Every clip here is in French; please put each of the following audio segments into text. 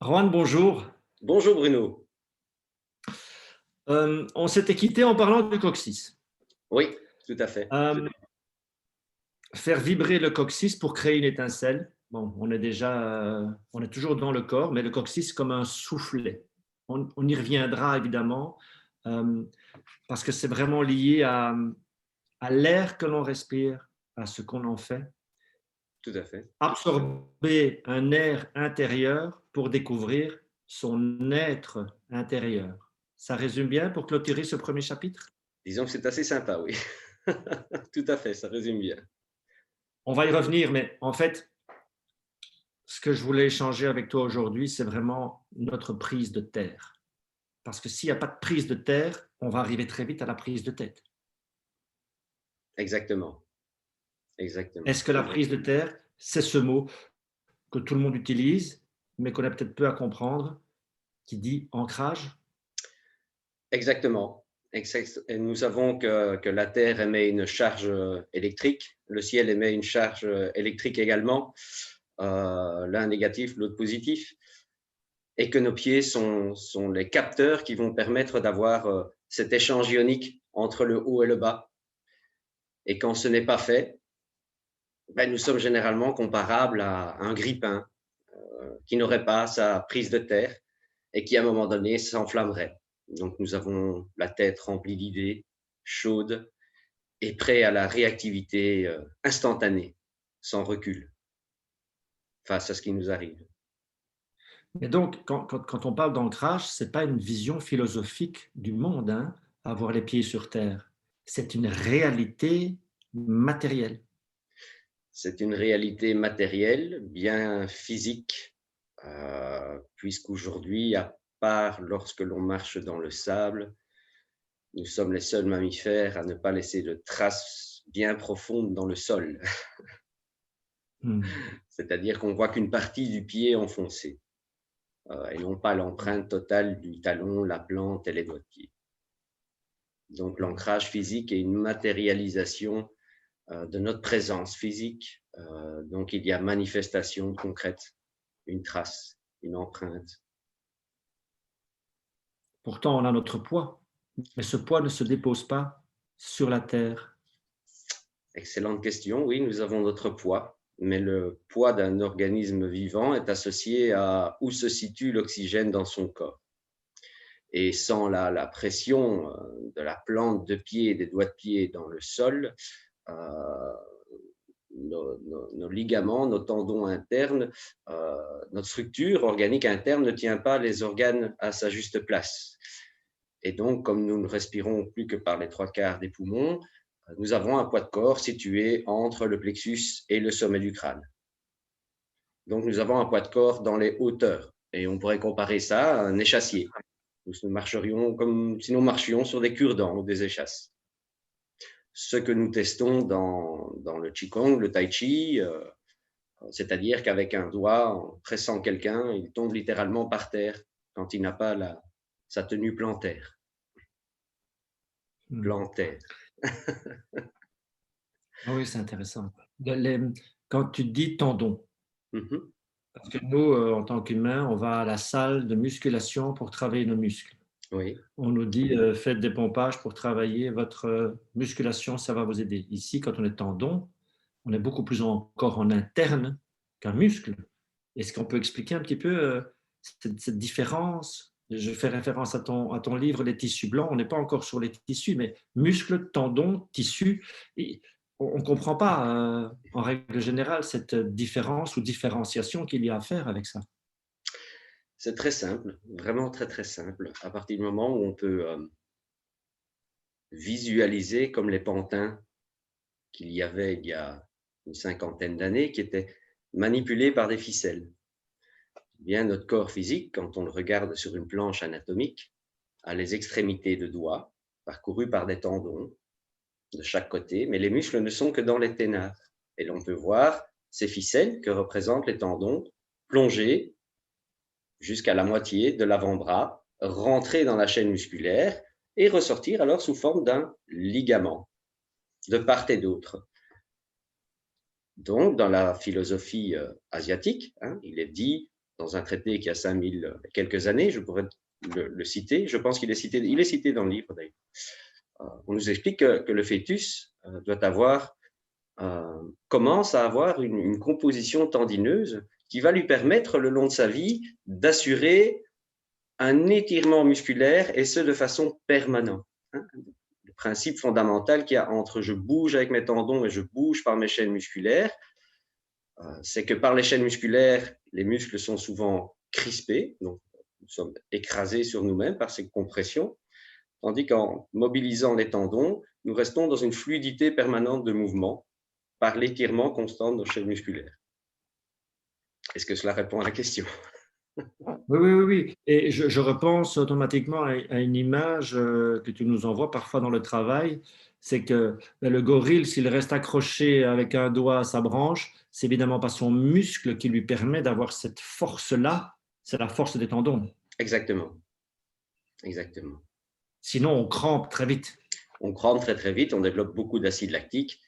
Juan, bonjour. Bonjour Bruno. On s'était quitté en parlant du coccyx. Oui, tout à fait. Euh, Faire vibrer le coccyx pour créer une étincelle. Bon, on est toujours dans le corps, mais le coccyx comme un soufflet. On y reviendra évidemment euh, parce que c'est vraiment lié à l'air que l'on respire, à ce qu'on en fait. Tout à fait. Absorber un air intérieur pour découvrir son être intérieur. Ça résume bien pour clôturer ce premier chapitre? Disons que c'est assez sympa, oui. Tout à fait, ça résume bien. On va y revenir, mais en fait, ce que je voulais échanger avec toi aujourd'hui, c'est vraiment notre prise de terre. Parce que s'il n'y a pas de prise de terre, on va arriver très vite à la prise de tête. Exactement, exactement. Est-ce que la prise de terre, c'est ce mot que tout le monde utilise, mais qu'on a peut-être peu à comprendre, qui dit ancrage? Exactement. Et nous savons que la Terre émet une charge électrique, le ciel émet une charge électrique également, l'un négatif, l'autre positif, et que nos pieds sont les capteurs qui vont permettre d'avoir cet échange ionique entre le haut et le bas. Et quand ce n'est pas fait, ben, nous sommes généralement comparables à un grille-pain qui n'aurait pas sa prise de terre et qui, à un moment donné, s'enflammerait. Donc, nous avons la tête remplie d'idées, chaude et prêt à la réactivité instantanée, sans recul, face à ce qui nous arrive. Mais donc, quand on parle d'ancrage, ce n'est pas une vision philosophique du monde, hein, avoir les pieds sur terre. C'est une réalité matérielle. C'est une réalité matérielle, bien physique, puisqu'aujourd'hui, à part lorsque l'on marche dans le sable, nous sommes les seuls mammifères à ne pas laisser de traces bien profondes dans le sol. Hmm. C'est-à-dire qu'on voit qu'une partie du pied enfoncé et non pas l'empreinte totale du talon, la plante et les doigts de pied. Donc l'ancrage physique est une matérialisation de notre présence physique. Donc il y a manifestation concrète, une trace, une empreinte. Pourtant, on a notre poids, mais ce poids ne se dépose pas sur la terre. Excellente question. Oui, nous avons notre poids, mais le poids d'un organisme vivant est associé à où se situe l'oxygène dans son corps. Et sans la pression de la plante de pied et des doigts de pied dans le sol, euh, nos ligaments, nos tendons internes, notre structure organique interne ne tient pas les organes à sa juste place. Et donc, comme nous ne respirons plus que par les trois quarts des poumons, nous avons un poids de corps situé entre le plexus et le sommet du crâne. Donc, nous avons un poids de corps dans les hauteurs. Et on pourrait comparer ça à un échassier. Nous marcherions comme si nous marchions sur des cure-dents ou des échasses. Ce que nous testons dans le Qigong, le Tai Chi, c'est-à-dire qu'avec un doigt, en pressant quelqu'un, il tombe littéralement par terre quand il n'a pas sa tenue plantaire. Hmm. Plantaire. Ah oui, c'est intéressant. Quand tu dis tendon, Mm-hmm. parce que nous, en tant qu'humains, on va à la salle de musculation pour travailler nos muscles. Oui, On nous dit, faites des pompages pour travailler votre musculation, ça va vous aider. Ici, quand on est tendon, on est beaucoup plus encore en interne qu'un muscle. Est-ce qu'on peut expliquer un petit peu cette différence? Je fais référence à ton livre Les tissus blancs. On n'est pas encore sur les tissus, mais muscles, tendons, tissus. Et on ne comprend pas, en règle générale, cette différence ou différenciation qu'il y a à faire avec ça. c'est très simple, vraiment très très simple. À partir du moment où on peut visualiser comme les pantins qu'il y avait il y a une cinquantaine d'années, qui étaient manipulés par des ficelles. Bien, notre corps physique, quand on le regarde sur une planche anatomique, a les extrémités de doigts parcourues par des tendons de chaque côté, mais les muscles ne sont que dans les ténards. Et l'on peut voir ces ficelles que représentent les tendons plongées jusqu'à la moitié de l'avant-bras, rentrer dans la chaîne musculaire et ressortir alors sous forme d'un ligament de part et d'autre. Donc, dans la philosophie asiatique, il est dit dans un traité qui a 5000 quelques années, je pourrais le citer, je pense qu'il est cité dans le livre d'ailleurs. On nous explique que le fœtus commence à avoir une composition tendineuse qui va lui permettre le long de sa vie d'assurer un étirement musculaire et ce de façon permanente. Le principe fondamental qu'il y a entre je bouge avec mes tendons et je bouge par mes chaînes musculaires, c'est que par les chaînes musculaires, les muscles sont souvent crispés, donc nous sommes écrasés sur nous-mêmes par ces compressions, tandis qu'en mobilisant les tendons, nous restons dans une fluidité permanente de mouvement par l'étirement constant de nos chaînes musculaires. Est-ce que cela répond à la question? Oui, oui, oui, oui. Et je repense automatiquement à une image que tu nous envoies parfois dans le travail. C'est que le gorille, s'il reste accroché avec un doigt à sa branche, c'est évidemment pas son muscle qui lui permet d'avoir cette force-là, c'est la force des tendons. Exactement. Exactement. Sinon, on crampe très vite. On crampe très très vite, on développe beaucoup d'acide lactique.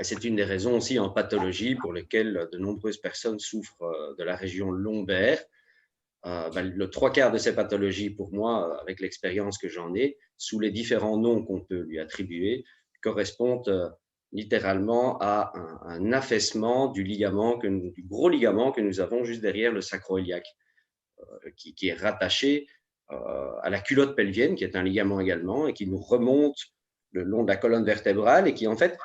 Et c'est une des raisons aussi en pathologie pour lesquelles de nombreuses personnes souffrent de la région lombaire. Le 3/4 de ces pathologies, pour moi, avec l'expérience que j'en ai, sous les différents noms qu'on peut lui attribuer, correspondent littéralement à un affaissement du gros ligament que nous avons juste derrière le sacro-iliaque, qui est rattaché à la culotte pelvienne, qui est un ligament également, et qui nous remonte le long de la colonne vertébrale et qui en fait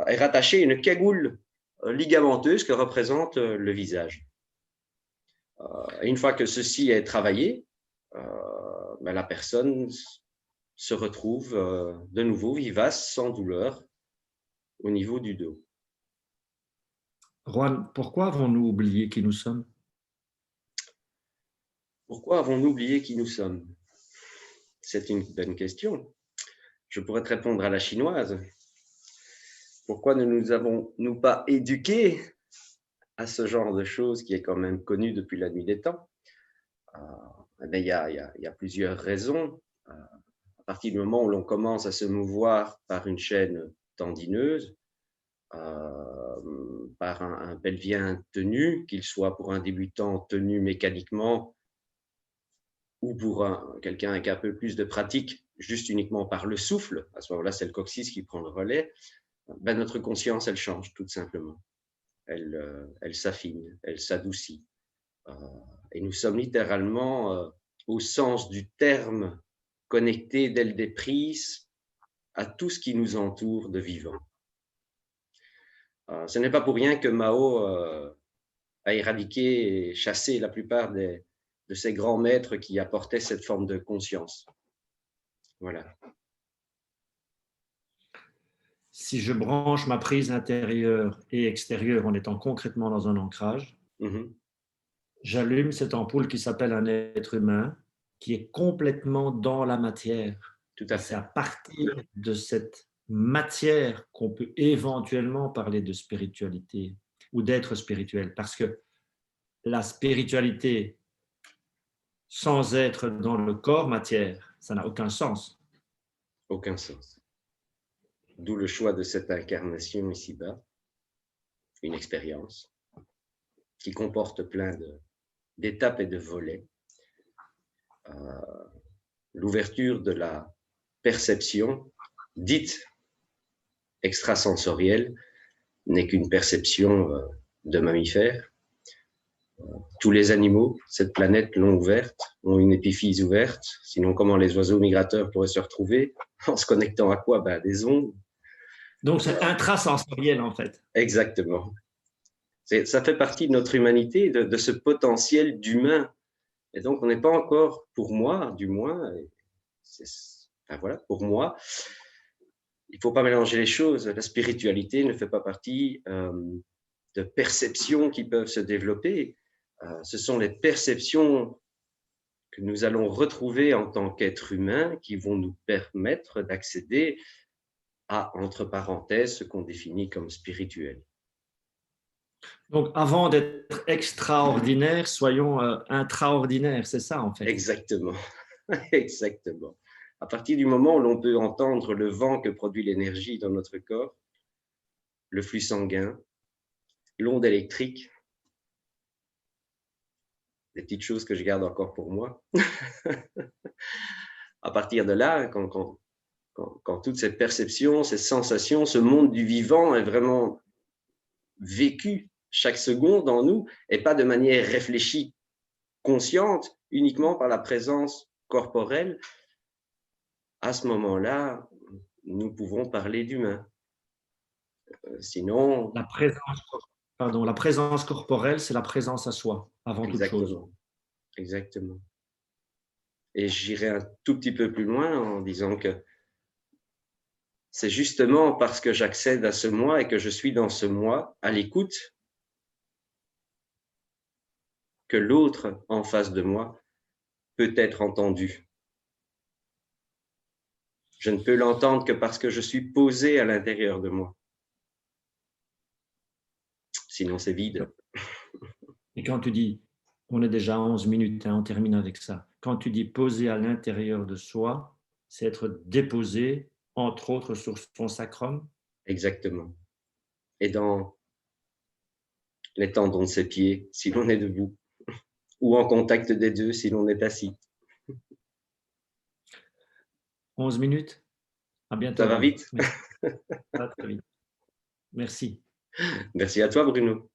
est rattaché à une cagoule ligamenteuse que représente le visage. Et une fois que ceci est travaillé, la personne se retrouve de nouveau vivace, sans douleur, au niveau du dos. Juan, pourquoi avons-nous oublié qui nous sommes? Pourquoi avons-nous oublié qui nous sommes? C'est une bonne question. Je pourrais te répondre à la chinoise. Pourquoi ne nous avons-nous pas éduqués à ce genre de choses qui est quand même connu depuis la nuit des temps? Il y a plusieurs raisons. À partir du moment où l'on commence à se mouvoir par une chaîne tendineuse, par un pelvien tenu, qu'il soit pour un débutant tenu mécaniquement ou pour quelqu'un avec un peu plus de pratique, juste uniquement par le souffle, à ce moment-là, c'est le coccyx qui prend le relais, notre conscience, elle change tout simplement. Elle s'affine, elle s'adoucit. Et nous sommes littéralement, au sens du terme, connectés dès le déprise à tout ce qui nous entoure de vivant. Ce n'est pas pour rien que Mao a éradiqué et chassé la plupart de ces grands maîtres qui apportaient cette forme de conscience. Voilà. Si je branche ma prise intérieure et extérieure en étant concrètement dans un ancrage, j'allume cette ampoule qui s'appelle un être humain, qui est complètement dans la matière. Tout à fait. C'est à partir de cette matière qu'on peut éventuellement parler de spiritualité ou d'être spirituel, parce que la spiritualité sans être dans le corps matière, ça n'a aucun sens. Aucun sens. D'où le choix de cette incarnation ici-bas, une expérience qui comporte plein d'étapes et de volets. L'ouverture de la perception dite extrasensorielle n'est qu'une perception de mammifères. Tous les animaux, cette planète l'ont ouverte, ont une épiphyse ouverte. Sinon, comment les oiseaux migrateurs pourraient se retrouver? En se connectant à quoi? Des ondes. Donc, c'est intrasensoriel, en fait. Exactement. Ça fait partie de notre humanité, de ce potentiel d'humain. Et donc, on n'est pas encore, pour moi, du moins, pour moi, il ne faut pas mélanger les choses. La spiritualité ne fait pas partie de perceptions qui peuvent se développer. Ce sont les perceptions que nous allons retrouver en tant qu'êtres humains qui vont nous permettre d'accéder à, entre parenthèses, ce qu'on définit comme spirituel. Donc, avant d'être extraordinaire, soyons intraordinaires, c'est ça en fait. Exactement, exactement. À partir du moment où l'on peut entendre le vent que produit l'énergie dans notre corps, le flux sanguin, l'onde électrique, des petites choses que je garde encore pour moi. À partir de là, quand toute cette perception, ces sensations, ce monde du vivant est vraiment vécu chaque seconde en nous, et pas de manière réfléchie, consciente, uniquement par la présence corporelle, à ce moment-là, nous pouvons parler d'humain. Sinon, La présence, pardon, la présence corporelle, c'est la présence à soi, avant toute chose. exactement, exactement. Et j'irai un tout petit peu plus loin en disant que c'est justement parce que j'accède à ce moi et que je suis dans ce moi, à l'écoute, que l'autre en face de moi peut être entendu. Je ne peux l'entendre que parce que je suis posé à l'intérieur de moi. Sinon, c'est vide. Et quand tu dis, on est déjà à 11 minutes, hein, on termine avec ça. Quand tu dis poser à l'intérieur de soi, c'est être déposé, entre autres, sur son sacrum. Exactement. Et dans les tendons de ses pieds, si l'on est debout, ou en contact des deux, si l'on est assis. 11 minutes. À Ça bientôt va alors. vite? Merci. À très vite. Merci. Merci à toi, Bruno.